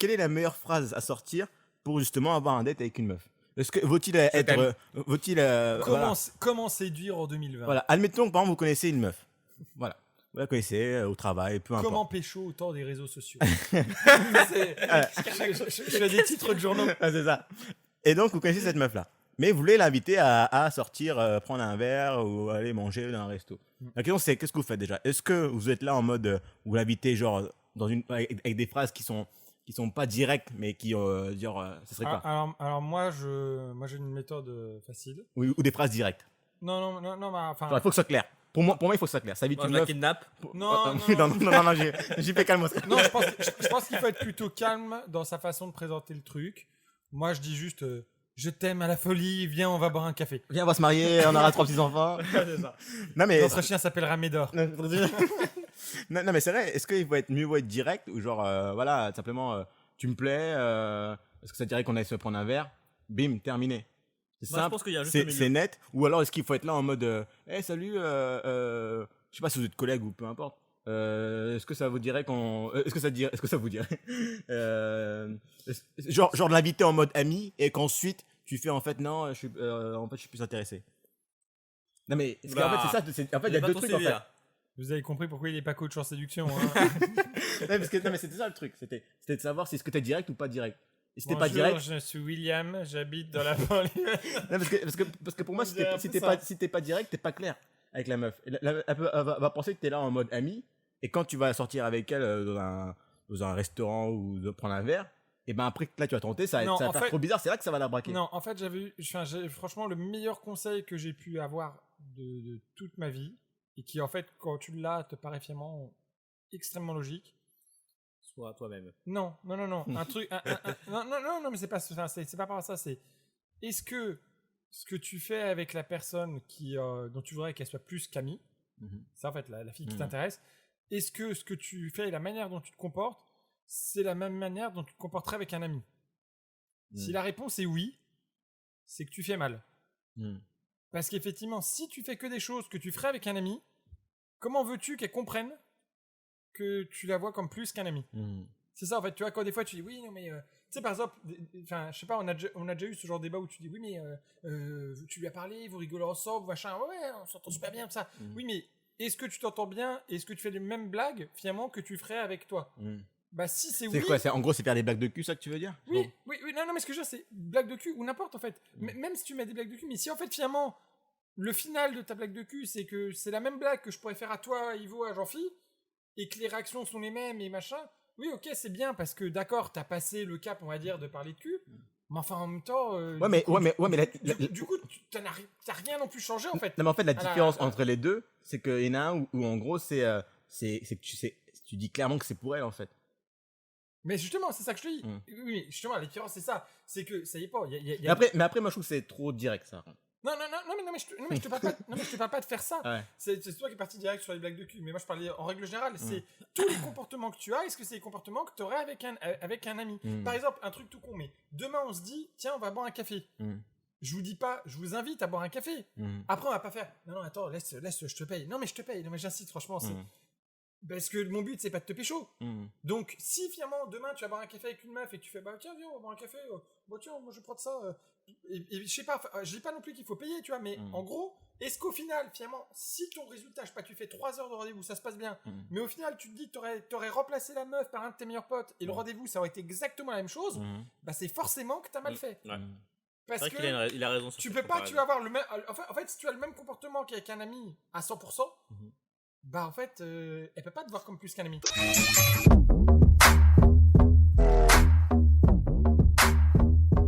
quelle est la meilleure phrase à sortir pour justement avoir un date avec une meuf? Est-ce que vaut-il être, Comment séduire en 2020? voilà, admettons que par exemple vous connaissez une meuf, voilà, vous la connaissez au travail, peu importe. Comment pécho au temps des réseaux sociaux? Je fais des titres de journaux. Ah, c'est ça. Et donc vous connaissez cette meuf là, mais vous voulez l'inviter à sortir, prendre un verre ou aller manger dans un resto. La question c'est qu'est-ce que vous faites déjà? Est-ce que vous êtes là en mode vous l'invitez genre avec des phrases qui sont pas directes mais qui ce serait quoi? Alors moi j'ai une méthode facile. Ou des phrases directes. Non, enfin. Genre, il faut que ce soit clair. Pour moi il faut que ce soit clair. Ça évite Moi, une je la meuf. kidnappe. Non, J'y fais calme. Non, je pense qu'il faut être plutôt calme dans sa façon de présenter le truc. Moi, je dis juste je t'aime à la folie, viens, on va boire un café. Viens, on va se marier, on aura 3 petits enfants. C'est ça. Non mais Notre chien s'appellera Médor. non mais c'est vrai, est-ce qu'il faut être mieux être direct ou genre voilà, simplement tu me plais, est-ce que ça te dirait qu'on aille se prendre un verre? Bim, terminé. C'est Moi, je simple, pense qu'il y a juste le milieu. c'est net. Ou alors est-ce qu'il faut être là en mode hey, salut, je sais pas si vous êtes collègues ou peu importe. Est-ce que ça vous dirait est-ce que ça vous dirait genre de l'inviter en mode ami et qu'ensuite tu fais en fait non, je suis plus intéressé. Non mais en fait c'est ça, en fait il y a deux trucs en fait. Vous avez compris pourquoi il est pas coach en séduction. Hein. non mais c'était ça le truc, c'était de savoir si est-ce que t'es direct ou pas direct. Et si t'es pas Bonjour, direct, je suis William, j'habite dans la banlieue. non, parce que pour moi si t'es pas direct, t'es pas clair avec la meuf. Elle va penser que t'es là en mode ami et quand tu vas sortir avec elle dans un restaurant ou de prendre un verre, et ben après là tu vas tenter, ça va faire trop bizarre, c'est là que ça va la braquer. Non, en fait franchement le meilleur conseil que j'ai pu avoir de toute ma vie et qui en fait quand tu l'as te paraît finalement extrêmement logique. Sois toi-même. Non, un truc, non, mais c'est pas par rapport à ça, c'est est-ce que ce que tu fais avec la personne dont tu voudrais qu'elle soit plus qu'amie, c'est en fait la fille qui t'intéresse, est-ce que ce que tu fais et la manière dont tu te comportes, c'est la même manière dont tu te comporterais avec un ami? Si la réponse est oui, c'est que tu fais mal. Parce qu'effectivement, si tu fais que des choses que tu ferais avec un ami, comment veux-tu qu'elle comprenne que tu la vois comme plus qu'un ami? C'est ça en fait, tu vois, quand des fois tu dis oui, non mais tu sais par exemple, enfin je sais pas, on a déjà eu ce genre de débat où tu dis oui mais tu lui as parlé, vous rigolez ensemble, machin, ouais, on s'entend super bien, tout ça. Oui mais est-ce que tu t'entends bien et est-ce que tu fais les mêmes blagues finalement que tu ferais avec toi? Bah si c'est oui. C'est quoi, en gros c'est faire des blagues de cul, ça que tu veux dire? Oui, non mais ce que je veux dire c'est blague de cul ou n'importe en fait. Même si tu mets des blagues de cul, mais si en fait finalement le final de ta blague de cul c'est que c'est la même blague que je pourrais faire à toi, Ivo, à Jean-Phi, et que les réactions sont les mêmes et machin, oui ok c'est bien parce que d'accord t'as passé le cap on va dire de parler de cul, mais enfin en même temps du coup t'as rien non plus changé en fait. Non mais en fait la différence entre les deux c'est qu'il y en a un où en gros c'est que tu dis clairement que c'est pour elle en fait. Mais justement c'est ça que je te dis. Oui justement la différence c'est ça, c'est que ça y est pas mais après moi je trouve que c'est trop direct ça. Non, mais je te parle pas de faire ça. Ouais. C'est toi qui es parti direct sur les blagues de cul. Mais moi, je parlais en règle générale. C'est tous les comportements que tu as. Est-ce que c'est les comportements que tu aurais avec un ami? Par exemple, un truc tout con. Mais demain, on se dit, tiens, on va boire un café. Je vous dis pas, je vous invite à boire un café. Après, on va pas faire. Non, attends, laisse, je te paye. Non, mais je te paye. Non, mais j'insiste, franchement, c'est. Parce que mon but, c'est pas de te pécho. Donc, si finalement, demain, tu vas boire un café avec une meuf et que tu fais, bah tiens, viens, on va boire un café. Bah tiens, moi je vais prendre ça. Et je sais pas, je dis pas non plus qu'il faut payer, tu vois, mais en gros, est-ce qu'au final, finalement, si ton résultat, je sais pas, tu fais 3 heures de rendez-vous, ça se passe bien, mais au final, tu te dis que t'aurais remplacé la meuf par un de tes meilleurs potes et le rendez-vous, ça aurait été exactement la même chose, bah c'est forcément que t'as mal fait. Parce que il a raison sur tu peux pas, tu vas avoir le même. En fait, si tu as le même comportement qu'avec un ami à 100%, bah en fait, elle peut pas te voir comme plus qu'un ami.